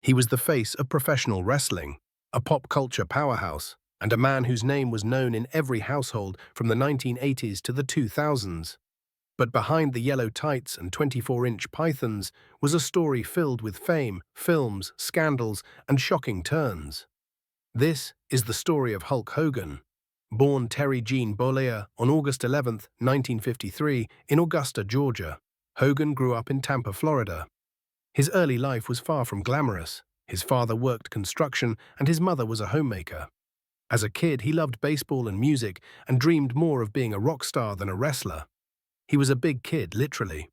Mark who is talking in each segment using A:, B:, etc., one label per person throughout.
A: He was the face of professional wrestling, a pop culture powerhouse, and a man whose name was known in every household from the 1980s to the 2000s. But behind the yellow tights and 24-inch pythons was a story filled with fame, films, scandals, and shocking turns. This is the story of Hulk Hogan. Born Terry Gene Bollea on August 11, 1953, in Augusta, Georgia, Hogan grew up in Tampa, Florida. His early life was far from glamorous. His father worked construction and his mother was a homemaker. As a kid, he loved baseball and music and dreamed more of being a rock star than a wrestler. He was a big kid, literally.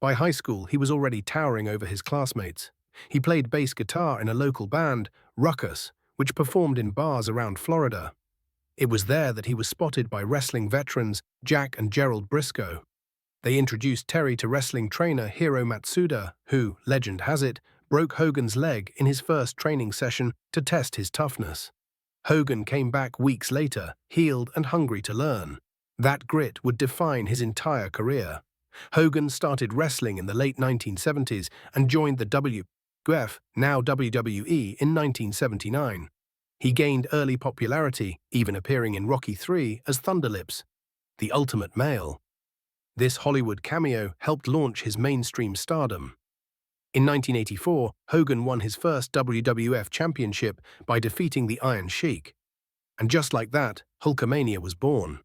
A: By high school, he was already towering over his classmates. He played bass guitar in a local band, Ruckus, which performed in bars around Florida. It was there that he was spotted by wrestling veterans Jack and Gerald Briscoe. They introduced Terry to wrestling trainer Hiro Matsuda, who, legend has it, broke Hogan's leg in his first training session to test his toughness. Hogan came back weeks later, healed and hungry to learn. That grit would define his entire career. Hogan started wrestling in the late 1970s and joined the WWF, now WWE, in 1979. He gained early popularity, even appearing in Rocky III as Thunderlips, the ultimate male. This Hollywood cameo helped launch his mainstream stardom. In 1984, Hogan won his first WWF championship by defeating the Iron Sheik. And just like that, Hulkamania was born.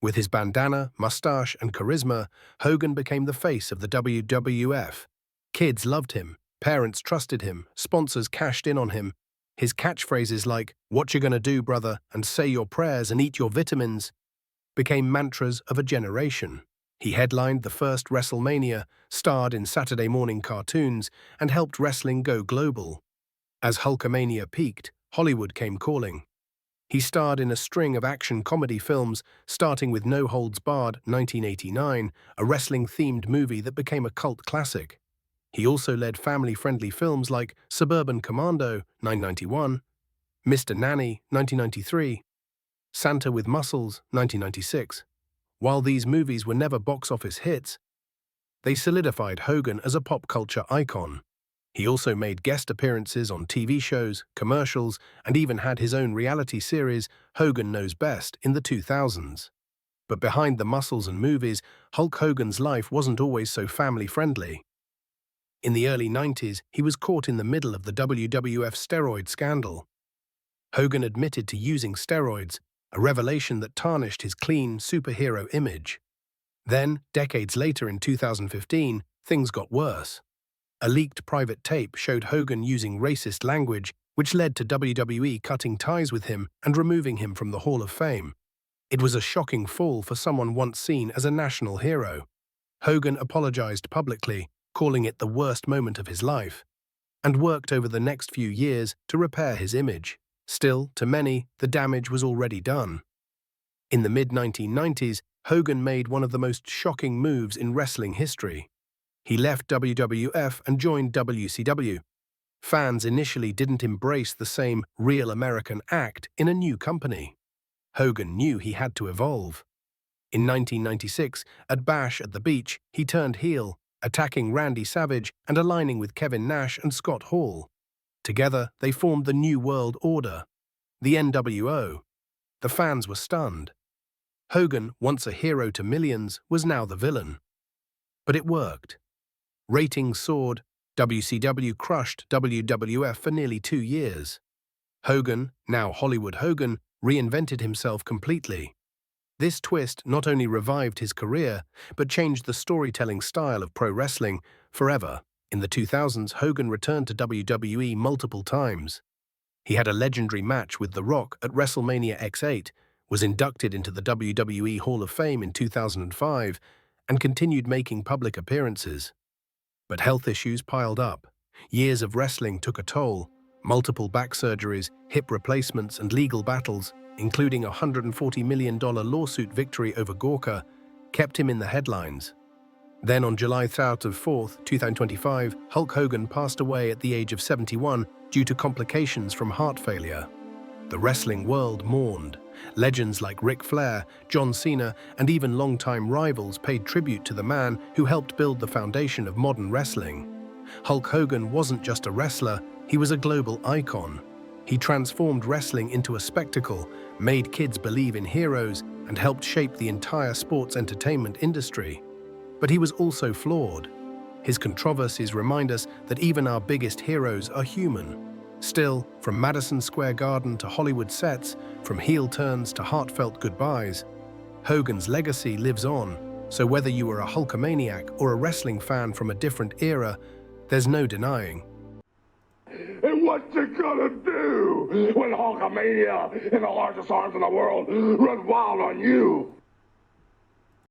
A: With his bandana, mustache, and charisma, Hogan became the face of the WWF. Kids loved him, parents trusted him, sponsors cashed in on him. His catchphrases like, "What you gonna do, brother?" and "Say your prayers and eat your vitamins" became mantras of a generation. He headlined the first WrestleMania, starred in Saturday morning cartoons, and helped wrestling go global. As Hulkamania peaked, Hollywood came calling. He starred in a string of action comedy films, starting with No Holds Barred, 1989, a wrestling-themed movie that became a cult classic. He also led family-friendly films like Suburban Commando, 1991, Mr. Nanny, 1993, Santa with Muscles, 1996. While these movies were never box office hits, they solidified Hogan as a pop culture icon. He also made guest appearances on TV shows, commercials, and even had his own reality series, Hogan Knows Best, in the 2000s. But behind the muscles and movies, Hulk Hogan's life wasn't always so family-friendly. In the early 90s, he was caught in the middle of the WWF steroid scandal. Hogan admitted to using steroids, a revelation that tarnished his clean, superhero image. Then, decades later in 2015, things got worse. A leaked private tape showed Hogan using racist language, which led to WWE cutting ties with him and removing him from the Hall of Fame. It was a shocking fall for someone once seen as a national hero. Hogan apologized publicly, calling it the worst moment of his life, and worked over the next few years to repair his image. Still, to many, the damage was already done. In the mid-1990s, Hogan made one of the most shocking moves in wrestling history. He left WWF and joined WCW. Fans initially didn't embrace the same real American act in a new company. Hogan knew he had to evolve. In 1996, at Bash at the Beach, he turned heel, attacking Randy Savage and aligning with Kevin Nash and Scott Hall. Together, they formed the New World Order, the NWO. The fans were stunned. Hogan, once a hero to millions, was now the villain. But it worked. Ratings soared. WCW crushed WWF for nearly 2 years. Hogan, now Hollywood Hogan, reinvented himself completely. This twist not only revived his career, but changed the storytelling style of pro wrestling forever. In the 2000s, Hogan returned to WWE multiple times. He had a legendary match with The Rock at WrestleMania X8, was inducted into the WWE Hall of Fame in 2005, and continued making public appearances. But health issues piled up. Years of wrestling took a toll. Multiple back surgeries, hip replacements, and legal battles, including a $140 million lawsuit victory over Gorka, kept him in the headlines. Then on July 4th, 2025, Hulk Hogan passed away at the age of 71 due to complications from heart failure. The wrestling world mourned. Legends like Ric Flair, John Cena, and even longtime rivals paid tribute to the man who helped build the foundation of modern wrestling. Hulk Hogan wasn't just a wrestler, he was a global icon. He transformed wrestling into a spectacle, made kids believe in heroes, and helped shape the entire sports entertainment industry. But he was also flawed. His controversies remind us that even our biggest heroes are human. Still, from Madison Square Garden to Hollywood sets, from heel turns to heartfelt goodbyes, Hogan's legacy lives on. So whether you were a Hulkamaniac or a wrestling fan from a different era, there's no denying.
B: And what you gonna do when Hulkamania and the largest arms in the world run wild on you?